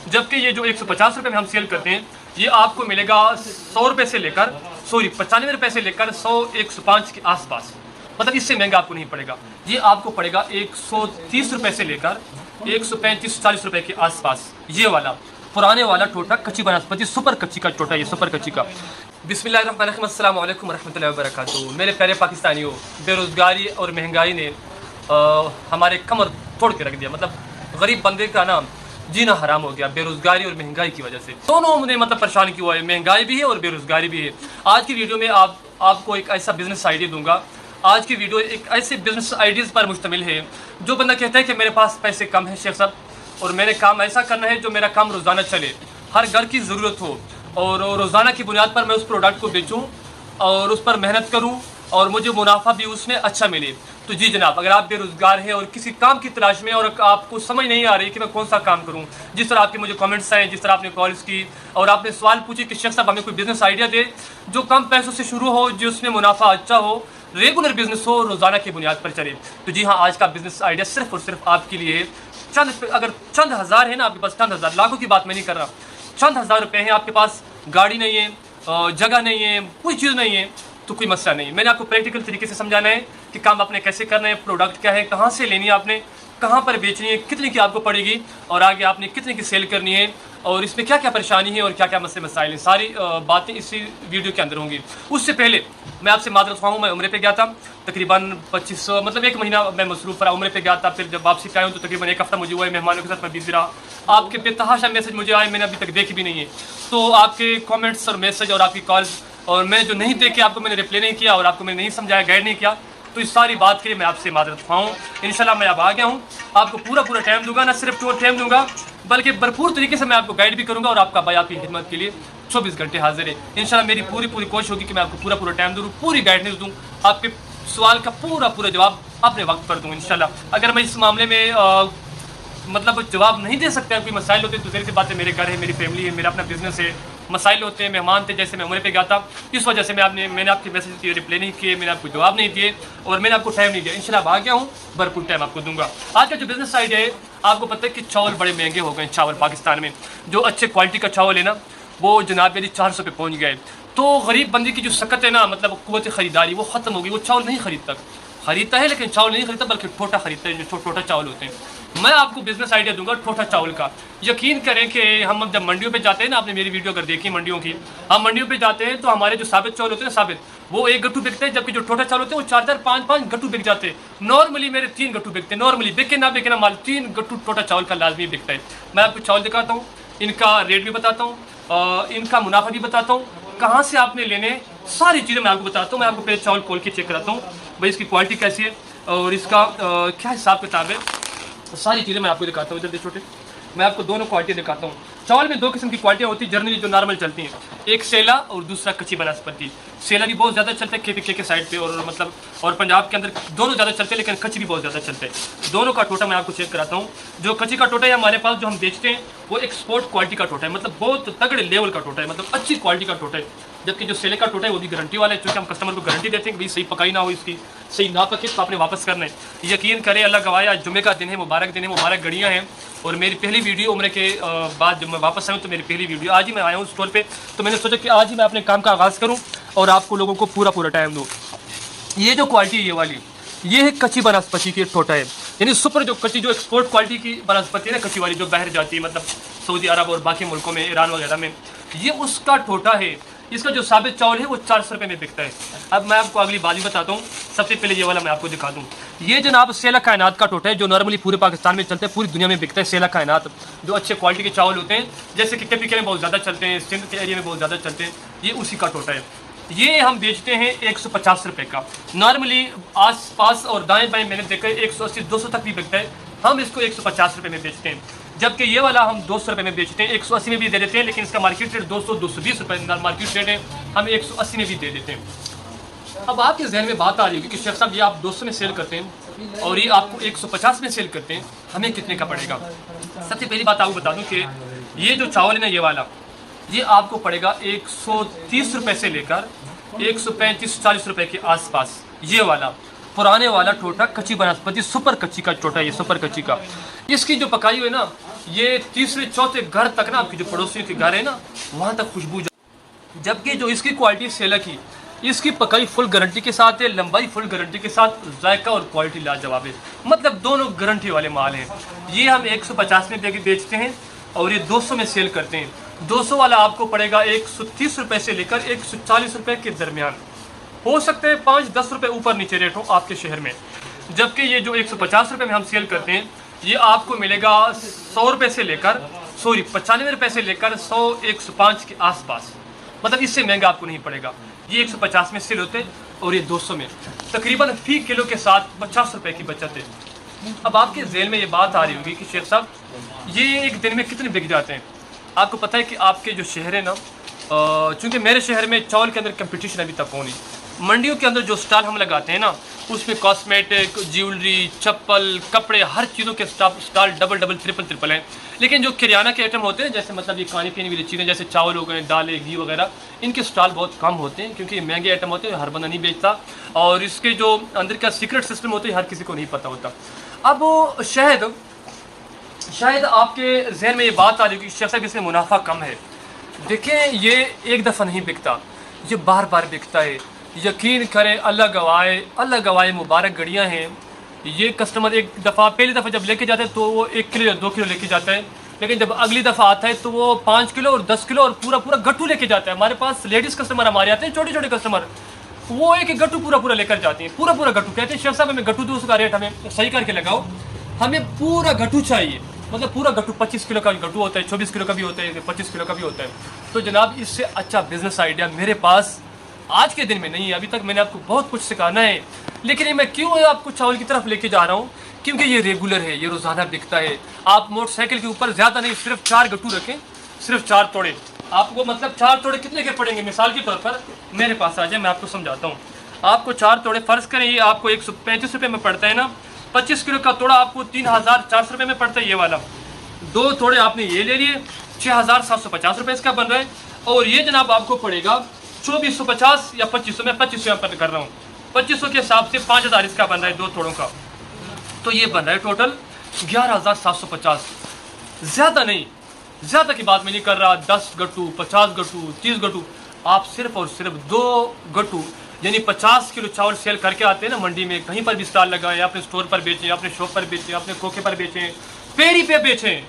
जबकि ये जो 150 रुपये में हम सेल करते हैं ये आपको मिलेगा 100 रुपये से लेकर 95 रुपये से लेकर 100 105 के आसपास, मतलब इससे महंगा आपको नहीं पड़ेगा। ये आपको पड़ेगा 130 रुपये से लेकर 135-40 रुपये के आसपास। ये वाला पुराने वाला टोटा कच्ची बनास्पति सुपर कच्ची का टोटा, ये सुपर कच्ची का। बिस्मिल्लाहिर्रहमानिर्रहीम, अस्सलाम वालेकुम रहमतुल्लाहि व बरकातुहू। मेरे प्यारे पाकिस्तानियों, बेरोज़गारी और महंगाई ने हमारे कमर तोड़ के रख दिया। मतलब गरीब बंदे का नाम जीना हराम हो गया बेरोज़गारी और महंगाई की वजह से। दोनों ने मतलब परेशान किया हुआ है, महंगाई भी है और बेरोज़गारी भी है। आज की वीडियो में आपको एक ऐसा बिजनेस आइडिया दूंगा। आज की वीडियो एक ऐसे बिजनेस आइडियाज़ पर मुश्तमिल है। जो बंदा कहता है कि मेरे पास पैसे कम है शेख साहब, और मैंने काम ऐसा करना है जो मेरा काम रोज़ाना चले, हर घर की ज़रूरत हो, और रोज़ाना की बुनियाद पर मैं उस प्रोडक्ट को बेचूँ और उस पर मेहनत करूँ और मुझे मुनाफा भी उसमें अच्छा मिले। तो जी जनाब, अगर आप बेरोज़गार हैं और किसी काम की तलाश में और आपको समझ नहीं आ रही कि मैं कौन सा काम करूं, जिस तरह आपके मुझे कमेंट्स आए, जिस तरह आपने कॉल्स की और आपने सवाल पूछे कि शेख साहब हमें कोई बिज़नेस आइडिया दे जो कम पैसों से शुरू हो, जिसमें मुनाफा अच्छा हो, रेगुलर बिजनेस हो, रोज़ाना की बुनियाद पर चले। तो जी हाँ, आज का बिज़नेस आइडिया सिर्फ और सिर्फ आपके लिए है। अगर चंद हज़ार है ना आपके पास, चंद हज़ार, लाखों की बात मैं नहीं कर रहा, चंद हज़ार रुपये हैं आपके पास, गाड़ी नहीं है, जगह नहीं है, कोई चीज़ नहीं है, तो कोई मसला नहीं। मैंने आपको प्रैक्टिकल तरीके से समझाना है कि काम आपने कैसे करना है, प्रोडक्ट क्या है, कहाँ से लेनी है आपने, कहाँ पर बेचनी है, कितने की आपको पड़ेगी और आगे आपने कितने की सेल करनी है और इसमें क्या क्या परेशानी है और क्या क्या मसले मसाइल हैं, सारी बातें इसी वीडियो के अंदर होंगी। उससे पहले मैं आपसे माजरत ख्वाह हूँ, मैं उम्रे पे गया था तकरीबन 25 मतलब 1 महीना मैं मसरूफ़ रहा, उम्रे पे गया था। फिर जब वापसी पे आया हूँ तो तकरीबन 1 हफ्ता मुझे हुआ है, मेहमानों के साथ मैं बिजी रहा। आपके बेतहाशा मैसेज मुझे आए, मैंने अभी तक देखी भी नहीं है। तो आपके कॉमेंट्स और मैसेज और आपकी कॉल्स और मैं जो नहीं देखे, आपको मैंने रिप्लाई नहीं किया और आपको मैंने नहीं समझाया, गाइड नहीं किया, तो इस सारी बात के लिए मैं आपसे माजरत ख्वाह हूँ। इंशाल्लाह मैं अब आ गया हूँ, आपको पूरा टाइम दूंगा, ना सिर्फ टाइम दूंगा बल्कि भरपूर तरीके से मैं आपको गाइड भी करूँगा और आपका भाई आपकी खिदमत के लिए 24 घंटे हाजिर है। इंशाल्लाह मेरी पूरी कोशिश होगी कि मैं आपको पूरा टाइम दूँ, पूरी गाइडेंस दूँ, आपके सवाल का पूरा जवाब अपने वक्त पर दूँ इंशाल्लाह। अगर मैं इस मामले में मतलब जवाब नहीं दे सकते, कोई मसाइल होते हैं तो ज़ाहिर सी बात है, मेरे घर है, मेरी फैमिली है, मेरा अपना बिजनेस है, मसाइल होते हैं, मेहमान थे, जैसे मैं उम्रे पे गया था, इस वजह से मैंने आपके मैसेज की रिप्लाई नहीं किए, मैंने आपको जवाब नहीं दिए और मैंने आपको टाइम नहीं दिया। इंशाल्लाह आ गया हूँ, भरपूर टाइम आपको दूंगा। आज का जो बिजनेस आइडिया है, आपको पता है कि चावल बड़े महंगे हो गए। चावल पाकिस्तान में जो अच्छे क्वालिटी का चावल है ना, वो जनाब मेरी 400 पे पहुँच गए। तो गरीब बंदी की जो सकत है ना, मतलब कुव्वत ख़रीदारी, वो ख़त्म हो गई। वो चावल नहीं खरीदता है, लेकिन चावल नहीं खरीदता बल्कि टोटा खरीदता है, जो टोटा चावल होते हैं। मैं आपको बिजनेस आइडिया दूंगा टोटा चावल का। यकीन करें कि हम जब मंडियों पे जाते हैं ना, आपने मेरी वीडियो अगर देखी मंडियों की, हम मंडियों पे जाते हैं तो हमारे जो साबित चावल होते हैं, साबित वो 1 गट्टू बिकते हैं, जबकि जो टोटा चावल होते हैं वो 4-4 5-5 गट्टू बिक जाते हैं। नॉर्मली मेरे 3 गट्टू बिकते हैं, नॉर्मली बिके ना माल 3 गट्टू टोटा चावल का लाजमी बिकता है। मैं आपको चावल दिखाता हूँ, इनका रेट भी बताता हूँ, इनका मुनाफा भी बताता हूँ, कहाँ से आपने लेने, सारी चीज़ें मैं आपको बताता हूँ। मैं आपको पहले चावल खोल के चेक कराता हूँ भाई इसकी क्वालिटी कैसी है और इसका क्या हिसाब किताब है, सारी चीज़ें मैं आपको दिखाता हूँ। जल्दी छोटे मैं आपको दोनों क्वालिटी दिखाता हूँ। चावल में 2 किस्म की क्वालिटियाँ होती है जनरली जो नॉर्मल चलती हैं, एक सेला और दूसरा कच्ची बनास्पति। सेला भी बहुत ज़्यादा चलता है KPK के साइड पे और मतलब और पंजाब के अंदर दोनों ज़्यादा चलते हैं, लेकिन कच्ची भी बहुत ज़्यादा चलते हैं। दोनों का टोटा मैं आपको चेक कराता हूँ। जो कच्ची का टोटा है हमारे पास जो हम बेचते हैं वो एक्सपोर्ट क्वालिटी का टोटा है, मतलब बहुत तगड़े लेवल का टोटा है, मतलब अच्छी क्वालिटी का टोटा है। जबकि जो सेले का टोटा है वो भी गारंटी वाला है, क्योंकि हम कस्टमर को गारंटी देते हैं कि भाई सही पकाई ना हो, इसकी सही ना पके तो आपने वापस करना है। यकीन करें, अल्लाह गवाया, जुमे का दिन है, मुबारक दिन है, मुबारक घड़ियाँ हैं और मेरी पहली वीडियो उम्र के बाद जब मैं वापस आया तो मेरी पहली वीडियो आज ही मैं आया हूँ स्टोर पे। तो मैंने सोचा कि आज ही मैं अपने काम का आगाज़ करूँ और आपको लोगों को पूरा टाइम दूँ। ये जो क्वालिटी है ये वाली, ये है कच्ची बनास्पति की टोटा है, यानी सुपर जो कच्ची जो एक्सपोर्ट क्वालिटी की बनास्पति है ना, कच्ची वाली जो बाहर जाती है, मतलब सऊदी अरब और बाकी मुल्कों में, ईरान वगैरह में, ये उसका टोटा है। इसका जो साबित चावल है वो 400 रुपये में बिकता है। अब मैं आपको अगली बात भी बताता हूँ। सबसे पहले ये वाला मैं आपको दिखा दूँ, ये जनाब सेला कायनात का टोटा है जो नॉर्मली पूरे पाकिस्तान में चलता है, पूरी दुनिया में बिकता है। सेला कायनात जो अच्छे क्वालिटी के चावल होते हैं, जैसे कि KPK में बहुत ज़्यादा चलते हैं, सिंध के एरिया में बहुत ज़्यादा चलते हैं, ये उसी का टोटा है। ये हम बेचते हैं 150 रुपये का। नॉर्मली आस पास और दाएँ बाएँ मैंने देखा है 180-200 तक भी बिकता है, हम इसको 150 रुपये में बेचते हैं। जबकि ये वाला हम 200 रुपये में बेचते हैं, 180 में भी दे देते हैं, लेकिन इसका मार्केट रेट 200-220 रुपये मार्केट रेट है, हम 180 में भी दे देते हैं। अब आपके जहन में बात आ रही होगी कि शेख साहब ये आप 200 में सेल करते हैं और ये आपको 150 में सेल करते हैं, हमें कितने का पड़ेगा? सबसे पहली बात आपको बता दूं कि ये जो चावल है ना, ये वाला, ये आपको पड़ेगा 130 रुपये से लेकर 135-40 रुपये के आसपास। ये वाला पुराने वाला टोटा कच्ची बनास्पति सुपर कच्ची का टोटा, ये सुपर कच्ची का, इसकी जो पकाई हुई है ना, ये तीसरे चौथे घर तक ना, आपकी जो पड़ोसियों के घर है ना, वहाँ तक खुशबू। जबकि जो इसकी क्वालिटी सेला की, इसकी पकाई फुल गारंटी के साथ है, लंबाई फुल गारंटी के साथ, जायका और क्वालिटी लाजवाब है। मतलब दोनों गारंटी वाले माल हैं। ये हम 150 में बेचते हैं और ये 200 में सेल करते हैं। 200 वाला आपको पड़ेगा 130 रुपये से लेकर 140 रुपये के दरमियान। हो सकते हैं 5-10 रुपये ऊपर नीचे रेट हो आपके शहर में। जबकि ये जो 150 रुपये में हम सेल करते हैं, ये आपको मिलेगा 100 रुपये से लेकर 95 रुपये से लेकर 100-105 के आसपास। मतलब इससे महंगा आपको नहीं पड़ेगा। ये 150 में सेल होते हैं और ये 200 में। तकरीबन फी किलो के साथ 50 रुपये की बचत है। अब आपके जेल में ये बात आ रही होगी कि शेख साहब, ये एक दिन में कितने बिक जाते हैं? आपको पता है कि आपके जो शहर है ना, चूँकि मेरे शहर में चावल के अंदर कंपटीशन अभी तक हो नहीं। मंडियों के अंदर जो स्टॉल हम लगाते हैं ना, उसमें कॉस्मेटिक, ज्वेलरी, चप्पल, कपड़े, हर चीज़ों के स्टॉल डबल ट्रिपल हैं। लेकिन जो किराना के आइटम होते हैं, जैसे मतलब ये खाने पीने वाली चीज़ें, जैसे चावल हो गए, दालें, घी वगैरह, इनके स्टॉल बहुत कम होते हैं, क्योंकि ये महंगे आइटम होते हैं, हर बंदा नहीं बेचता। और इसके जो अंदर का सीक्रेट सिस्टम होता है, हर किसी को नहीं पता होता। अब शायद आपके जहन में ये बात आ रही है कि शेख साहब इसमें मुनाफा कम है। देखें, ये एक दफ़ा नहीं बिकता, ये बार बार बिकता है। यकीन करें, अल्लाह गवाए मुबारक गड़ियाँ हैं। ये कस्टमर एक दफ़ा, पहली दफ़ा जब लेके जाता है तो वो 1 किलो या 2 किलो लेके जाता है, लेकिन जब अगली दफ़ा आता है तो वो 5 किलो और 10 किलो और पूरा गट्टू लेके जाता है। हमारे पास लेडीज़ कस्टमर हमारे आते हैं, छोटे कस्टमर, वो एक गट्टू पूरा लेकर जाती हैं। पूरा गट्टू कहते हैं, शेख साहब हमें गट्टू दो, उसका रेट हमें सही करके लगाओ, हमें पूरा गट्टू चाहिए। मतलब पूरा गट्टू 25 किलो का गट्टू होता है, 24 किलो का भी होता है, 25 किलो का भी होता है। तो जनाब, इससे अच्छा बिजनेस आइडिया मेरे पास आज के दिन में नहीं है। अभी तक मैंने आपको बहुत कुछ सिखाना है, लेकिन मैं क्यों आपको चावल की तरफ लेके जा रहा हूँ, क्योंकि ये रेगुलर है, ये रोज़ाना बिकता है। आप मोटरसाइकिल के ऊपर ज़्यादा नहीं, सिर्फ 4 गट्टू रखें, सिर्फ 4 तोड़े। आपको मतलब 4 तोड़े कितने के पड़ेंगे? मिसाल के तौर पर मेरे पास आ जाए, मैं आपको समझाता हूँ। आपको 4 तोड़े फ़र्ज़ करें, ये आपको 135 रुपये में पड़ता है ना। 25 किलो का तोड़ा आपको 3400 रुपये में पड़ता है ये वाला। 2 तोड़े आपने ये ले लिए, 6750 रुपये इसका बन रहा है। और ये जनाब आपको पड़ेगा 2450 या 2500, मैं 2500 यहाँ पर कर रहा हूँ। 2500 के हिसाब से 5000 इसका बन रहा है 2 तोड़ों का। तो ये बन रहा है टोटल 11750। ज़्यादा नहीं, ज़्यादा की बात मैं नहीं कर रहा। 10 गट्टू, 50 गट्टू, 30 गट्टू, आप सिर्फ और सिर्फ 2 गट्टू यानी 50 किलो चावल सेल करके आते हैं ना मंडी में। कहीं पर भी स्टॉल लगाएं, अपने स्टोर पर बेचें, अपने शॉप पर बेचें, अपने खोखे पर बेचें, पेड़ी पे बेचें।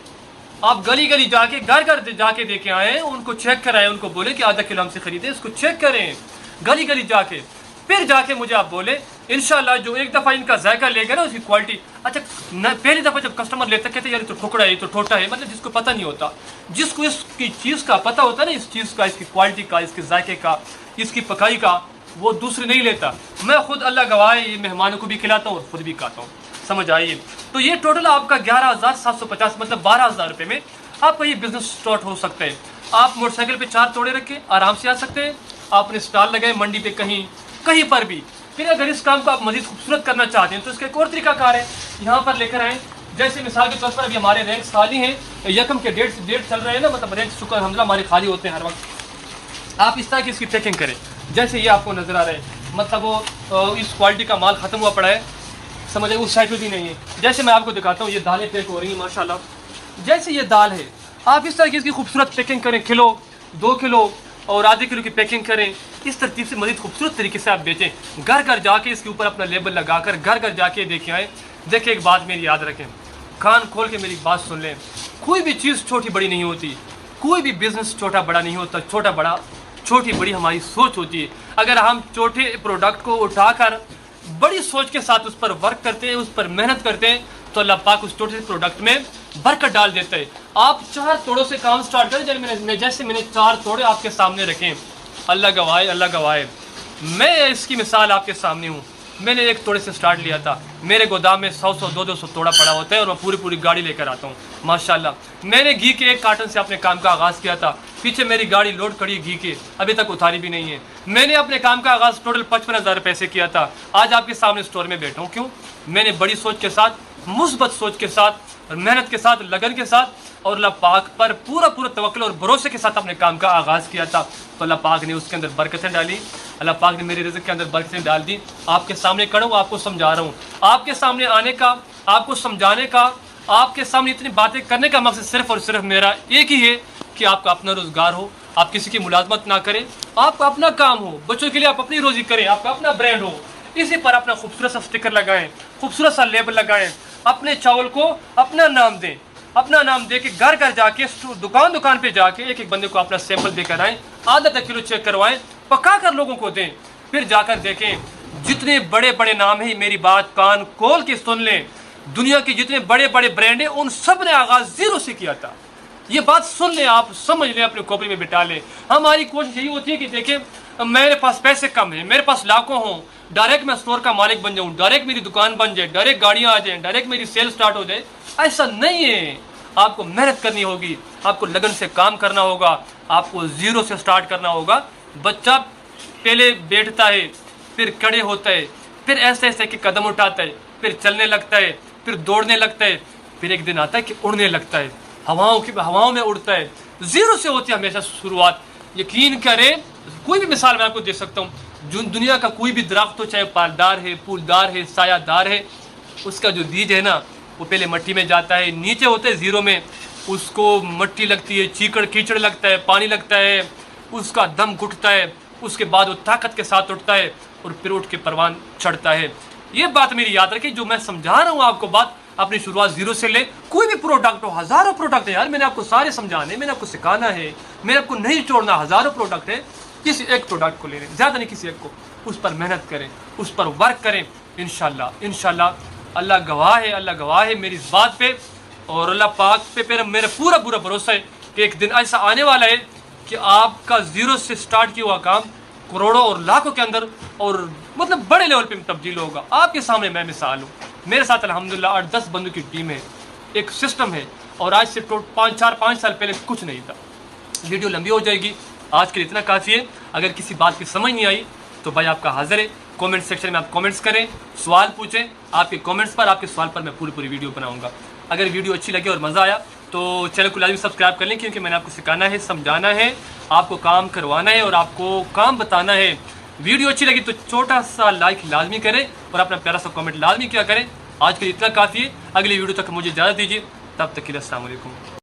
आप गली जाके घर जाके देके आए, उनको चेक कराएं, उनको बोले कि आधा किलो हमसे खरीदे, इसको चेक करें गली जाके, फिर जाके मुझे आप बोले। इंशाल्लाह जो एक दफ़ा इनका जायका लेगा ना, उसकी क्वालिटी अच्छा न, पहली दफ़ा जब कस्टमर लेता कहते यार तो ठोकड़ा है, तो ठोटा है, मतलब जिसको पता नहीं होता, जिसको इसकी चीज़ का पता होता है ना, इस चीज़ का, इसकी क्वालिटी का, इसके जायके का, इसकी पकाई का, वो दूसरे नहीं लेता। मैं खुद अल्लाह गवाह ये मेहमानों को भी खिलाता हूँ और खुद भी खाता हूँ, समझ आइए। तो ये टोटल आपका 11750 मतलब 12000 रुपये में आपका ये बिजनेस स्टार्ट हो सकता है। आप मोटरसाइकिल पे 4 तोड़े रखें, आराम से आ सकते हैं। आपने स्टॉल लगाए मंडी पे, कहीं पर भी। फिर अगर इस काम को आप मजीद खूबसूरत करना चाहते हैं तो इसका एक और तरीका कार है, यहाँ पर लेकर आए। जैसे मिसाल के तौर पर अभी हमारे रैंक खाली हैं, यकम के डेट चल रहे हैं ना, मतलब रैंक शुक्र हमला हमारे खाली होते हैं हर वक्त। आप इस तरह की इसकी पैकिंग करें, जैसे ये आपको नज़र आ रहा है, मतलब वो इस क्वालिटी का माल ख़त्म हुआ पड़ा है, समझ उस साइड पर भी नहीं है। जैसे मैं आपको दिखाता हूँ, ये दालें पैक हो रही हैं माशाल्लाह। जैसे ये दाल है, आप इस तरह की इसकी खूबसूरत पैकिंग करें, किलो, 2 किलो और आधे किलो की पैकिंग करें। इस तरतीब से मज़ीद खूबसूरत तरीके से आप बेचें। घर जाके इसके ऊपर अपना लेबल लगाकर घर जाके देखें आए। देखिए, एक बात मेरी याद रखें, कान खोल के मेरी बात सुन लें। कोई भी चीज़ छोटी बड़ी नहीं होती, कोई भी बिज़नेस छोटा बड़ा नहीं होता। छोटा बड़ा, छोटी बड़ी हमारी सोच होती है। अगर हम छोटे प्रोडक्ट को उठाकर बड़ी सोच के साथ उस पर वर्क करते हैं, उस पर मेहनत करते हैं, तो अल्लाह पाक उस छोटे से प्रोडक्ट में बरकत डाल देता है। आप 4 तोड़ों से काम स्टार्ट करें, जैसे मैंने 4 तोड़े आपके सामने रखें। अल्लाह गवाए, मैं इसकी मिसाल आपके सामने हूँ। मैंने 1 तोड़े से स्टार्ट लिया था। मेरे गोदाम में 100 200 तोड़ा पड़ा होता है और मैं पूरी गाड़ी लेकर आता हूँ माशाल्लाह। मैंने घी के 1 कार्टन से अपने काम का आगाज़ किया था। पीछे मेरी गाड़ी लोड खड़ी घी के, अभी तक उतारी भी नहीं है। मैंने अपने काम का आगाज़ टोटल 55,000 रुपये से किया था। आज आपके सामने स्टोर में बैठा हूँ। क्यों? मैंने बड़ी सोच के साथ, मुस्बत सोच के साथ, मेहनत के साथ, लगन के साथ और अल्लाह पाक पर पूरा तवक्कुल और भरोसे के साथ अपने काम का आगाज़ किया था। तो अल्लाह पाक ने उसके अंदर बरकतें डाली। अल्लाह पाक ने मेरे रिज़्क़ के अंदर बरकतें डाल दी। आपके सामने खड़ा हूँ, आपको समझा रहा हूँ। आपके सामने आने का, आपको समझाने का, आपके सामने इतनी बातें करने का मकसद सिर्फ और सिर्फ मेरा एक ही है कि आपका अपना रोजगार हो, आप किसी की मुलाजमत ना करें, आपका अपना काम हो, बच्चों के लिए आप अपनी रोजी करें, आपका अपना ब्रांड हो। इसी पर अपना खूबसूरत सा स्टिकर लगाएं, खूबसूरत सा लेबल लगाएं, अपने चावल को अपना नाम दें, अपना नाम दे के घर घर जाके दुकान दुकान पे जाके एक एक बंदे को अपना सैंपल देकर आएं, आधा किलो चेक करवाएं, पका कर लोगों को दें, फिर जाकर देखें। जितने बड़े बड़े नाम हैं, मेरी बात कान खोल के सुन लें, दुनिया के जितने बड़े बड़े ब्रांड हैं उन सब ने आगाज जीरो से किया था। ये बात सुन लें, आप समझ लें, अपने खोपड़ी में बिठा लें। हमारी कोशिश यही होती है कि देखें मेरे पास पैसे कम है, मेरे पास लाखों हों, डायरेक्ट मैं स्टोर का मालिक बन जाऊं, डायरेक्ट मेरी दुकान बन जाए, डायरेक्ट गाड़ियां आ जाएं, डायरेक्ट मेरी सेल स्टार्ट हो जाए। ऐसा नहीं है। आपको मेहनत करनी होगी, आपको लगन से काम करना होगा, आपको जीरो से स्टार्ट करना होगा। बच्चा पहले बैठता है, फिर खड़े होता है, फिर ऐसे ऐसे के कदम उठाता है, फिर चलने लगता है, फिर दौड़ने लगता है, फिर एक दिन आता है कि उड़ने लगता है, हवाओं में उड़ता है। जीरो से होती है हमेशा शुरुआत। यकीन करें, कोई भी मिसाल मैं आपको दे सकता हूँ, जो दुनिया का कोई भी दरख्त हो, चाहे पालदार है, फूलदार है, सायादार है, उसका जो बीज है ना, वो पहले मिट्टी में जाता है, नीचे होता है जीरो में, उसको मिट्टी लगती है, चीकड़ कीचड़ लगता है, पानी लगता है, उसका दम घुटता है, उसके बाद वो ताकत के साथ उठता है और फिर उठ के परवान चढ़ता है। ये बात मेरी याद रखिए, जो मैं समझा रहा हूँ आपको बात, अपनी शुरुआत जीरो से ले। कोई भी प्रोडक्ट हो, हजारों प्रोडक्ट है यार, मैंने आपको सारे समझाने, मैंने आपको सिखाना है, मैंने आपको नहीं छोड़ना। हजारों प्रोडक्ट है, किसी एक प्रोडक्ट को ले लें, ज्यादा नहीं, किसी एक को, उस पर मेहनत करें, उस पर वर्क करें। इंशाल्लाह इंशाल्लाह, अल्लाह गवाह है, अल्लाह गवाह है मेरी इस बात पे, और अल्लाह पाक पे मेरा पूरा भरोसा है कि एक दिन ऐसा आने वाला है कि आपका जीरो से स्टार्ट किया हुआ काम करोड़ों और लाखों के अंदर, और मतलब बड़े लेवल पे तब्दील होगा। आपके सामने मैं मिसाल हूँ, मेरे साथ अल्हम्दुलिल्लाह 8-10 बंदों की टीम है, एक सिस्टम है, और आज से 5 साल पहले कुछ नहीं था। वीडियो लंबी हो जाएगी, आज के लिए इतना काफ़ी है। अगर किसी बात की समझ नहीं आई तो भाई आपका हाजिर है, कमेंट सेक्शन में आप कमेंट्स करें, सवाल पूछें, आपके कमेंट्स पर, आपके सवाल पर मैं पूरी वीडियो बनाऊंगा। अगर वीडियो अच्छी लगे और मज़ा आया तो चैनल को लाजमी सब्सक्राइब कर लें, क्योंकि मैंने आपको सिखाना है, समझाना है, आपको काम करवाना है और आपको काम बताना है। वीडियो अच्छी लगी तो छोटा सा लाइक लाजमी करें और अपना प्यारा सा कमेंट लाजमी किया करें। आज के लिए इतना काफ़ी है, अगली वीडियो तक मुझे इजाज़त दीजिए, तब तक के लिए अस्सलाम वालेकुम।